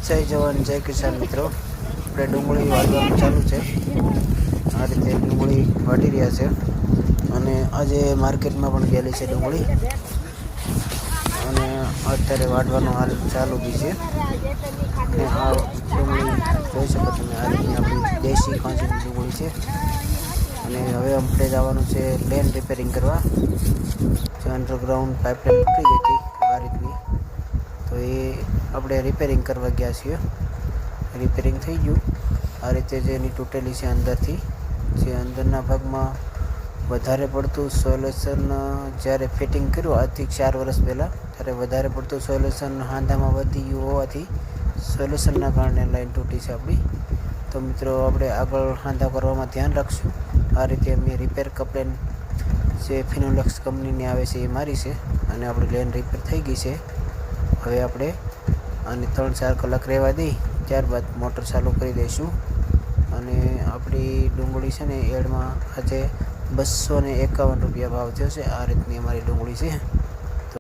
જય જવાન જય કિસાન મિત્રો, આપણે ડુંગળી વાળવાનું ચાલુ છે। આ રીતે ડુંગળી વાટી રહ્યા છે અને આજે માર્કેટમાં પણ ગયેલી છે ડુંગળી અને અત્યારે વાટવાનો હાલ ચાલુ બી છે। અને આ ડુંગળી જોઈ શકો તમે, આ રીતની આપણી દેશી કાંચીની ડુંગળી છે। અને હવે આપણે જવાનું છે લેન રિપેરિંગ કરવા, જે અંડરગ્રાઉન્ડ પાઇપલાઇન તૂટી ગઈ હતી આ રીતની, તો એ આપણે રિપેરિંગ કરવા ગયા છીએ। રિપેરિંગ થઈ ગયું। આ રીતે જે એની તૂટેલી છે અંદરથી, જે અંદરના ભાગમાં વધારે પડતું સોલ્યુશન જ્યારે ફિટિંગ કર્યું આજથી 4 વર્ષ પહેલાં, ત્યારે વધારે પડતું સોલ્યુશન હાંધામાં વધી ગયું હોવાથી સોલ્યુશનના કારણે લાઈન તૂટી છે આપણી। તો મિત્રો આપણે આગળ હાંધા કરવામાં ધ્યાન રાખશું। આ રીતે અમે રિપેર કપ્લેન જે ફિનોલેક્સ કંપનીની આવે છે એ મારી છે અને આપણી લેન રિપેર થઈ ગઈ છે। હવે આપણે આને 3-4 કલાક રહેવા દઈ, ત્યારબાદ મોટર ચાલુ કરી દઈશું। અને આપણી ડુંગળી છે ને એડમાં આજે 251 રૂપિયા ભાવ થયો છે। આ રીતની અમારી ડુંગળી છે।